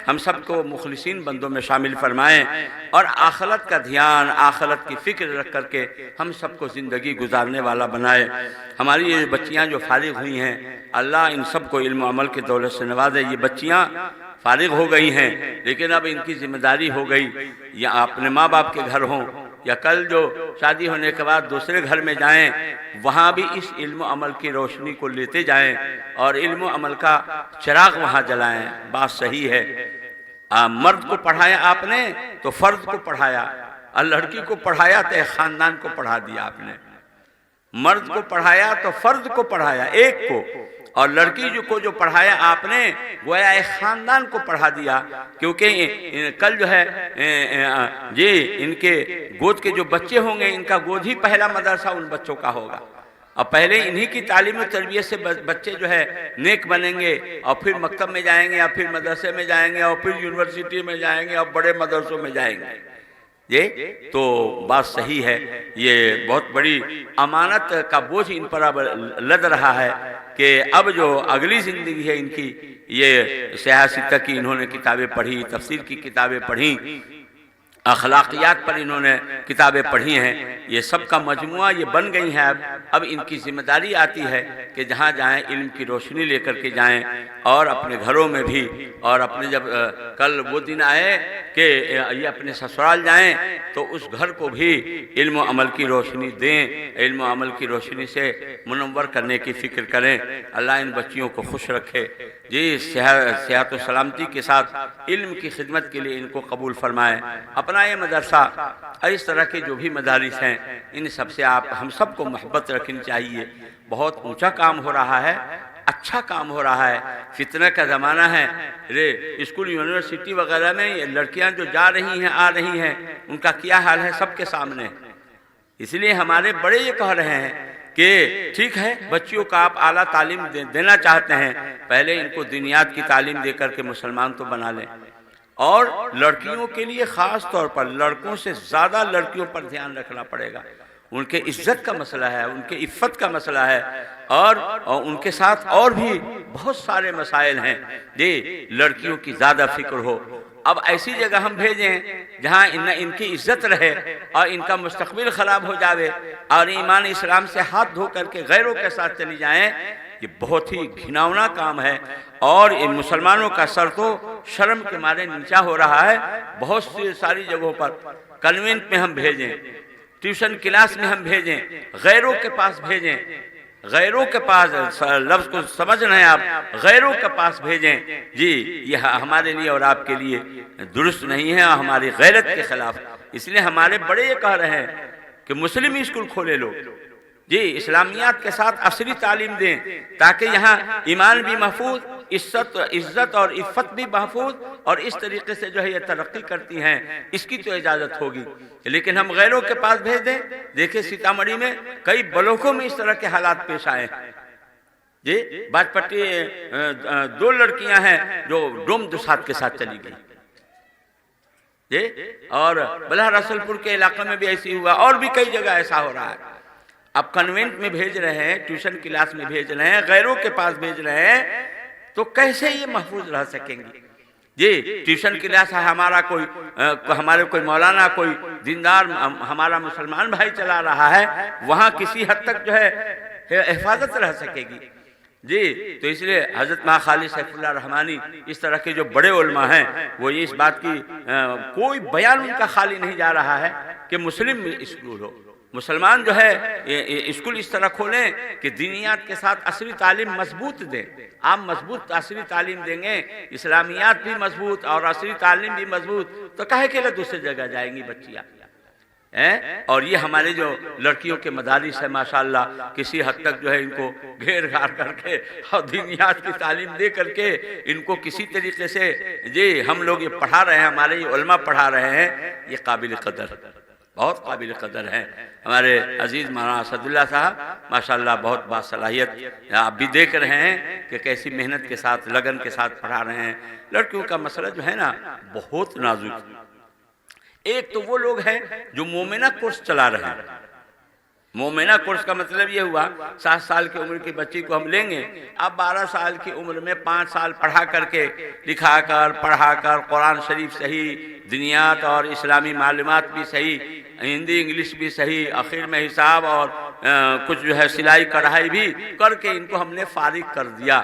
ہم سب کو مخلصین بندوں میں شامل فرمائیں اور آخرت کا دھیان، آخرت کی فکر رکھ کر کے ہم سب کو زندگی گزارنے والا بنائے. ہماری یہ بچیاں جو فارغ ہوئی ہیں اللہ ان سب کو علم و عمل کی دولت سے نوازے. یہ بچیاں فارغ ہو گئی ہیں لیکن اب ان کی ذمہ داری ہو گئی یا اپنے ماں باپ کے گھر ہوں یا کل جو شادی ہونے کے بعد دوسرے گھر میں جائیں وہاں بھی اس علم و عمل کی روشنی کو لیتے جائیں اور علم و عمل کا چراغ وہاں جلائیں. بات صحیح ہے. مرد کو پڑھایا آپ نے تو فرد کو پڑھایا، اور لڑکی کو پڑھایا تو ایک خاندان کو پڑھا دیا آپ نے. مرد کو پڑھایا تو فرد کو پڑھایا، ایک کو، اور لڑکی جو پڑھایا آپ نے گویا ایک خاندان کو پڑھا دیا، کیونکہ کل جو ہے ان کے گود کے جو بچے ہوں گے، ان کا گود ہی پہلا مدرسہ ان بچوں کا ہوگا، اور پہلے انہی کی تعلیم و تربیت سے بچے جو ہے نیک بنیں گے، اور پھر مکتب میں جائیں گے، اور پھر مدرسے میں جائیں گے، اور پھر یونیورسٹی میں جائیں گے، اور بڑے مدرسوں میں جائیں گے۔ یہ تو بات صحیح ہے، یہ بہت بڑی امانت کا بوجھ ان پر اب لد رہا ہے کہ اب جو اگلی زندگی ہے ان کی، یہ سیاست کی انہوں نے کتابیں پڑھی، تفسیر کی کتابیں پڑھی، اخلاقیات پر انہوں نے کتابیں پڑھی ہیں، یہ سب کا مجموعہ یہ بن گئی ہیں۔ اب ان کی ذمہ داری آتی ہے کہ جہاں جائیں علم کی روشنی لے کر کے جائیں، اور اپنے گھروں میں بھی، اور اپنے جب کل وہ دن آئے کہ یہ اپنے سسرال جائیں تو اس گھر کو بھی علم و عمل کی روشنی دیں، علم و عمل کی روشنی سے منور کرنے کی فکر کریں۔ اللہ ان بچیوں کو خوش رکھے جی، صحت و سلامتی کے ساتھ علم کی خدمت کے لیے ان کو قبول فرمائے۔ اپنا یہ مدرسہ اور اس طرح کے جو بھی مدارس ہیں، ان سب سے ہم سب کو محبت رکھنی چاہیے۔ بہت اونچا کام ہو رہا ہے، اچھا کام ہو رہا ہے، فتنہ کا زمانہ ہے۔ اسکول یونیورسٹی وغیرہ میں یہ لڑکیاں جو جا رہی ہیں، آ رہی ہیں، ان کا کیا حال ہے سب کے سامنے۔ اس لیے ہمارے بڑے یہ کہہ رہے ہیں کہ ٹھیک ہے، بچیوں کا آپ اعلیٰ تعلیم دینا چاہتے ہیں، پہلے ان کو دینیات کی تعلیم دے کر کے مسلمان تو بنا لیں، اور لڑکیوں کے لیے خاص طور پر لڑکوں سے زیادہ لڑکیوں پر دھیان رکھنا پڑے گا۔ ان کے عزت کا مسئلہ ہے، ان کے عفت کا مسئلہ ہے، اور ان کے ساتھ اور بھی بہت سارے مسائل ہیں جی، لڑکیوں کی زیادہ فکر ہو۔ اب ایسی جگہ ہم بھیجیں جہاں ان کی عزت رہے اور ان کا مستقبل خراب ہو جاوے، اور ایمان اسلام سے ہاتھ دھو کر کے غیروں کے ساتھ چلی جائیں، یہ بہت ہی گھناؤنا کام ہے، اور ان مسلمانوں کا سر تو شرم کے مارے نیچا ہو رہا ہے۔ بہت سی ساری جگہوں پر کنوینٹ میں ہم بھیجیں، ٹیوشن کلاس میں ہم بھیجیں، غیروں کے پاس بھیجیں، غیروں کے پاس، لفظ کو سمجھ رہے ہیں آپ، غیروں کے پاس بھیجیں جی، یہ ہمارے لیے اور آپ کے لیے درست نہیں ہے، اور ہماری غیرت کے خلاف۔ اس لیے ہمارے بڑے یہ کہہ رہے ہیں کہ مسلم اسکول کھولے لو جی، اسلامیات کے ساتھ عصری تعلیم دیں، تاکہ یہاں ایمان بھی محفوظ، عزت اور عفت بھی محفوظ، اور اس طریقے سے جو ہے یہ ترقی کرتی ہیں، اس کی تو اجازت ہوگی۔ لیکن ہم غیروں کے پاس بھیج دیں۔ دیکھیں سیتامڑھی میں کئی بلوکوں میں اس طرح کے حالات پیش آئے جی، باجپٹی 2 لڑکیاں ہیں جو ڈوم دسات کے ساتھ چلی گئی جی، اور بلہ رسول پور کے علاقے میں بھی ایسی ہوا، اور بھی کئی جگہ ایسا ہو رہا ہے۔ اب کنوینٹ میں بھیج رہے ہیں، ٹیوشن کلاس میں بھیج رہے ہیں، غیروں کے پاس بھیج رہے ہیں، تو کیسے یہ محفوظ رہ سکیں گے جی؟ ٹیوشن کلاس ہمارے کوئی مولانا، کوئی دیندار ہمارا مسلمان بھائی چلا رہا ہے، وہاں کسی حد تک جو ہے حفاظت رہ سکے گی جی۔ تو اس لیے حضرت ماں خالد سیف اللہ رحمانی، اس طرح کے جو بڑے علماء ہیں، وہ اس بات کی کوئی بیان ان کا خالی نہیں جا رہا ہے کہ مسلم اسکول ہو، مسلمان جو ہے اسکول اس طرح کھولیں کہ دینیات کے ساتھ عصری تعلیم مضبوط دیں۔ آپ مضبوط عصری تعلیم دیں گے، اسلامیات بھی مضبوط اور عصری تعلیم بھی مضبوط، تو کہے کہ دوسری جگہ جائیں گی بچیاں۔ اور یہ ہمارے جو لڑکیوں کے مدارس ہے ماشاءاللہ، کسی حد تک جو ہے ان کو گھیر گھار کر کے اور دینیات کی تعلیم دے کر کے ان کو کسی طریقے سے جی ہم لوگ یہ پڑھا رہے ہیں، ہمارے یہ علماء پڑھا رہے ہیں، یہ قابل قدر، بہت قابل قدر ہیں۔ ہمارے عزیز مولانا اسد اللہ صاحب ماشاءاللہ بہت باصلاحیت، آپ بھی دیکھ رہے ہیں کہ کیسی محنت کے ساتھ، لگن کے ساتھ پڑھا رہے ہیں۔ لڑکیوں کا مسئلہ جو ہے نا بہت نازک۔ ایک تو وہ لوگ ہیں جو مومنہ کورس چلا رہے ہیں۔ مومنہ کورس کا مطلب یہ ہوا 7 سال کی عمر کی بچی کو ہم لیں گے، اب 12 سال کی عمر میں 5 سال پڑھا کر کے، لکھا کر، پڑھا کر، قرآن شریف صحیح، دینیات اور اسلامی معلومات بھی صحیح، ہندی انگلش بھی صحیح، آخر میں حساب اور کچھ جو ہے سلائی کڑھائی بھی کر کے ان کو ہم نے فارغ کر دیا۔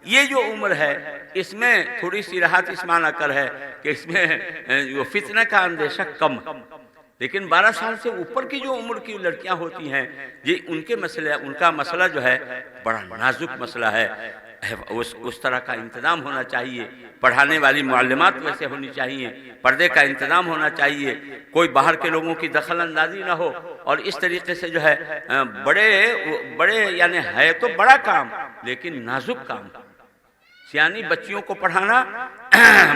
یہ جو عمر ہے اس میں تھوڑی سی راحت اس معنی کر ہے کہ اس میں فتنہ کا اندیشہ کم، لیکن 12 سال سے اوپر کی جو عمر کی لڑکیاں ہوتی ہیں یہ ان کا مسئلہ جو ہے بڑا نازک مسئلہ ہے۔ اس طرح کا انتظام ہونا چاہیے، پڑھانے والی معلمات ویسے ہونی چاہیے، پردے کا انتظام ہونا چاہیے، کوئی باہر کے لوگوں کی دخل اندازی نہ ہو، اور اس طریقے سے جو ہے بڑے یعنی ہے تو بڑا کام لیکن نازک کام، سیانی بچیوں کو پڑھانا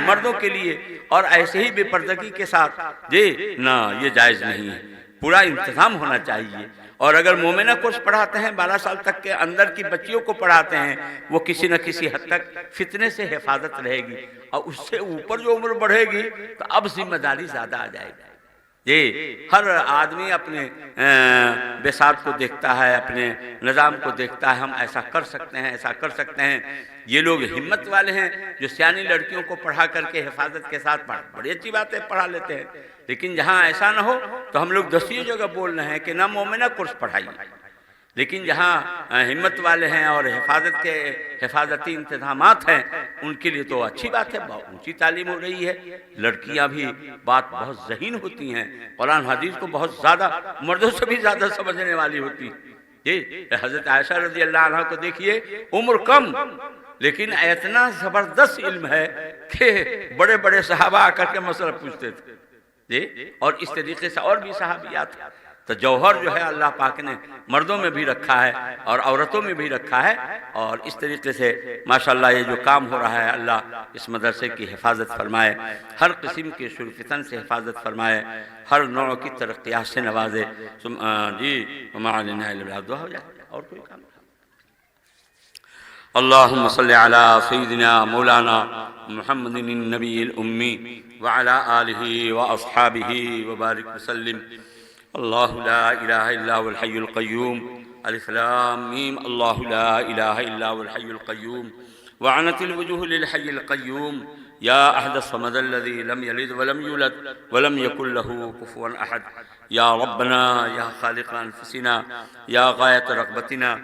مردوں کے لیے اور ایسے ہی بے پردگی کے ساتھ جی نہ، یہ جائز نہیں ہے، پورا انتظام ہونا چاہیے۔ اور اگر مومنہ کورس پڑھاتے ہیں 12 سال تک کے اندر کی بچیوں کو پڑھاتے ہیں، وہ کسی نہ کسی حد تک فتنے سے حفاظت رہے گی، اور اس سے اوپر جو عمر بڑھے گی تو اب ذمہ داری زیادہ آ جائے گی۔ یہ ہر آدمی اپنے بساط کو دیکھتا ہے، اپنے نظام کو دیکھتا ہے، ہم ایسا کر سکتے ہیں، ایسا کر سکتے ہیں۔ یہ لوگ ہمت والے ہیں جو سیانی لڑکیوں کو پڑھا کر کے حفاظت کے ساتھ بڑی اچھی باتیں پڑھا لیتے ہیں، لیکن جہاں ایسا نہ ہو تو ہم لوگ 10 جگہ بول رہے ہیں کہ نہ مومنہ کورس پڑھائیے، لیکن جہاں ہمت والے ہیں اور حفاظتی انتظامات ہیں ان کے لیے تو اچھی بات ہے، بہت اونچی تعلیم ہو رہی ہے۔ لڑکیاں بھی بات بہت ذہین ہوتی ہیں، قرآن حدیث کو بہت زیادہ مردوں سے بھی زیادہ سمجھنے والی ہوتی ہیں۔ جی حضرت عائشہ رضی اللہ عنہ کو دیکھیے، عمر کم لیکن اتنا زبردست علم ہے کہ بڑے بڑے صحابہ آ کر کے مسئلہ پوچھتے تھے جی، اور اس طریقے سے اور بھی صحابیات ہیں۔ تو جوہر جو ہے اللہ پاک نے مردوں میں بھی رکھا ہے اور عورتوں میں بھی رکھا ہے، اور اس طریقے سے ماشاءاللہ یہ جو کام ہو رہا ہے اللہ اس مدرسے کی حفاظت فرمائے، ہر قسم کے شر فتن سے حفاظت فرمائے، ہر نوع کی ترقیات سے نوازے۔ جی وما علینا الا البلاغ، دعا ہو جائے اور کوئی کام؟ اللہم صلی علی سیدنا مولانا محمد النبی الامی وعلی آلہ واصحابہ وبارک وسلم۔ اللہ لا الہ الا هو الحی القیوم، الف لام میم، اللہ لا الہ الا هو الحی القیوم، وعنت الوجوہ للحی القیوم، یا احد الصمد الذی لم یلد ولم یولد ولم یکن له کفوا احد۔ یا ربنا یا خالق انفسنا یا غایت رغبتنا،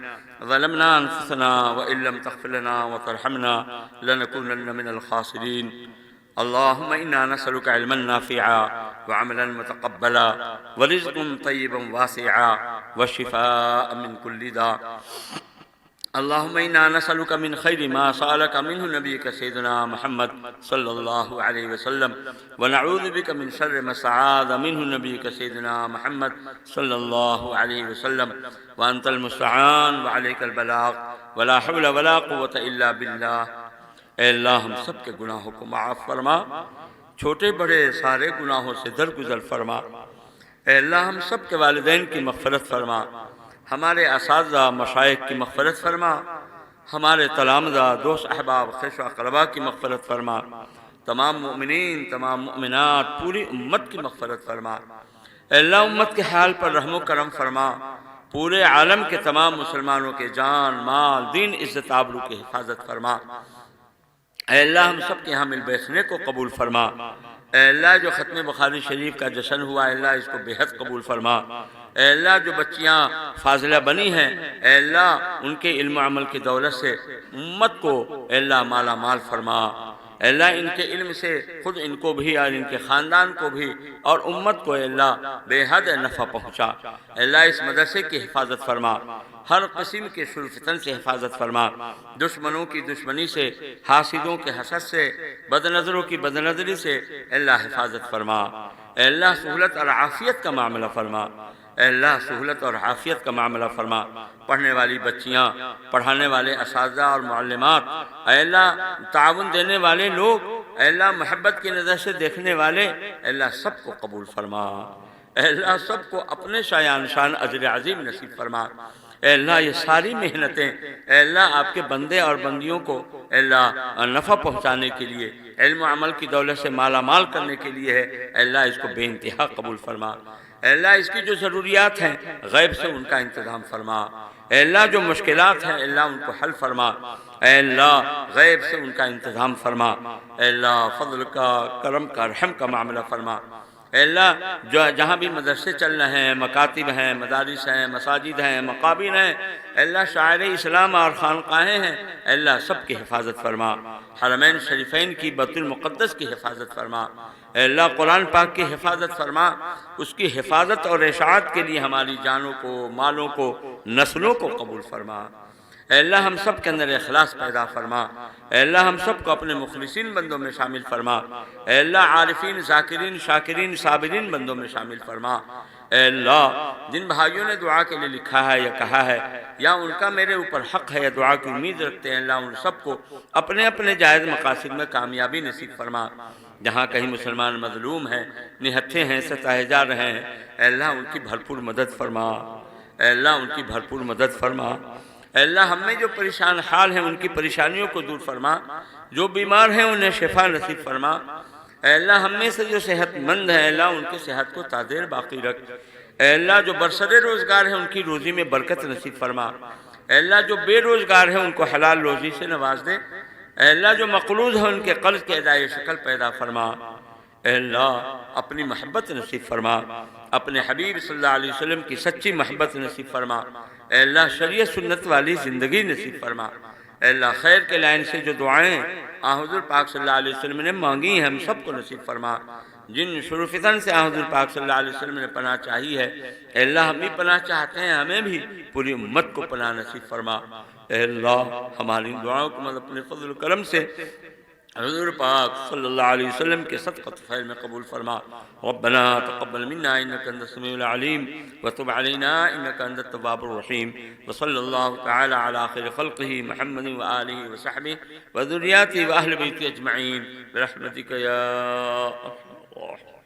ظلمنا انفسنا وان لم تغفر لنا وترحمنا لنکونن من الخاسرین۔ اللہم انا نسألک علما نافعا وعملا متقبلا ورزقا طیبا واسعا وشفاء من کل داء۔ اللہم انا نسألک من خیر ما سألک منہ نبیک سیدنا محمد صلی اللہ علیہ وسلم، ونعوذ بک من شر ما استعاذ منہ نبیک سیدنا محمد صلی اللہ علیہ وسلم، وانت المستعان وعلیک البلاغ ولا حول ولا قوة الا باللہ۔ اے اللہ ہم سب کے گناہوں کو معاف فرما، چھوٹے بڑے سارے گناہوں سے درگزر فرما۔ اے اللہ ہم سب کے والدین کی مغفرت فرما، ہمارے اساتذہ مشائخ کی مغفرت فرما، ہمارے تلامذہ دوست احباب خویش و اقربا کی مغفرت فرما، تمام مؤمنین تمام مؤمنات پوری امت کی مغفرت فرما۔ اے اللہ امت کے حال پر رحم و کرم فرما، پورے عالم کے تمام مسلمانوں کے جان مال دین عزت آبرو کی حفاظت فرما۔ اے اللہ ہم سب کے یہاں مل بیٹھنے کو قبول فرما۔ اے اللہ جو ختم بخاری شریف کا جشن ہوا اے اللہ اس کو بے حد قبول فرما۔ اے اللہ جو بچیاں فاضلہ بنی ہیں اے اللہ ان کے علم و عمل کی دولت سے امت کو اے اللہ مالا مال فرما۔ اے اللہ ان کے علم سے خود ان کو بھی اور ان کے خاندان کو بھی اور امت کو اے اللہ بے حد نفع پہنچا۔ اے اللہ اس مدرسے کی حفاظت فرما، ہر قسم کے شر فتن سے حفاظت فرما، دشمنوں کی دشمنی سے، حاسدوں کے حسد سے، بد نظروں کی بد نظری سے اے اللہ حفاظت فرما۔ اے اللہ سہولت اور عافیت کا معاملہ فرما۔ اے اللہ سہولت اور عافیت کا معاملہ فرما۔ پڑھنے والی بچیاں، پڑھانے والے اساتذہ اور معلمات، اے اللہ تعاون دینے والے لوگ، اے اللہ محبت کی نظر سے دیکھنے والے، اے اللہ سب کو قبول فرما۔ اے اللہ سب کو اپنے شایان شان اجر عظیم نصیب فرما۔ اے اللہ یہ ساری محنتیں اے اللہ آپ کے بندے اور بندیوں کو اے اللہ نفع پہنچانے کے لیے، علم و عمل کی دولت سے مالا مال کرنے کے لیے ہے۔ اے اللہ اس کو بے انتہا قبول فرما۔ اے اللہ اس کی جو ضروریات ہیں غیب سے ان کا انتظام فرما۔ اے اللہ جو مشکلات ہیں اے اللہ ان کو حل فرما۔ اے اللہ غیب سے ان کا انتظام فرما۔ اے اللہ فضل کا، کرم کا، رحم کا معاملہ فرما۔ اے اللہ جو جہاں بھی مدرسے چل رہے ہیں، مکاتب ہیں، مدارس ہیں، مساجد ہیں، مقابر ہیں، اے اللہ شاعر اسلام اور خانقاہیں ہیں، اے اللہ سب کی حفاظت فرما۔ حرمین شریفین کی بیت المقدس کی حفاظت فرما۔ اے اللہ قرآن پاک کی حفاظت فرما۔ اس کی حفاظت اور اشاعت کے لیے ہماری جانوں کو، مالوں کو، نسلوں کو قبول فرما۔ اے اللہ ہم سب کے اندر اخلاص پیدا فرما، اے اللہ ہم سب کو اپنے مخلصین بندوں میں شامل فرما، اے اللہ عارفین ذاکرین شاکرین صابرین بندوں میں شامل فرما۔ اے اللہ جن بھائیوں نے دعا کے لیے لکھا ہے یا کہا ہے یا ان کا میرے اوپر حق ہے یا دعا کی امید رکھتے ہیں، اللہ ان سب کو اپنے اپنے جائز مقاصد میں کامیابی نصیب فرما۔ جہاں کہیں مسلمان مظلوم ہیں، نہتھے ہیں، ستائے جا رہے ہیں، اے اللہ ان کی بھرپور مدد فرما، اے اللہ ان کی بھرپور مدد فرما۔ اے اللہ ہم میں جو پریشان حال ہیں ان کی پریشانیوں کو دور فرما، جو بیمار ہیں انہیں شفا نصیب فرما۔ اے اللہ ہم میں سے جو صحت مند ہیں، اے اللہ ان کی صحت کو تادیر باقی رکھ۔ اے اللہ جو برسر روزگار ہیں ان کی روزی میں برکت نصیب فرما۔ اے اللہ جو بے روزگار ہیں ان کو حلال روزی سے نواز دے۔ اے اللہ جو مقروض ہیں ان کے قرض کے ادائے شکل پیدا فرما۔ اے اللہ اپنی محبت نصیب فرما، اپنے حبیب صلی اللہ علیہ وسلم کی سچی محبت نصیب فرما۔ اے اللہ شریعت سنت والی زندگی نصیب فرما۔ اے اللہ خیر کے لائن سے جو دعائیں حضور پاک صلی اللہ علیہ وسلم نے مانگی ہیں ہم سب کو نصیب فرما۔ جن شر و فتن سے حضور پاک صلی اللہ علیہ وسلم نے پناہ چاہی ہے، اے اللہ ہم بھی پناہ چاہتے ہیں، ہمیں بھی پوری امت کو پناہ نصیب فرما۔ اے اللہ ہماری دعاؤں کو مطلب اپنے فضل و کرم سے حضور پاک صلی اللہ علیہ وسلم کے صدقۃ خیر میں قبول فرما۔ ربنا تقبل منا انك انت السميع العليم وتب علينا انك انت التواب الرحيم وصلى الله تعالى على خير خلقه محمد وآله وصحبه وذرياته واهل بيته اجمعين برحمتك يا ارحم الراحمين۔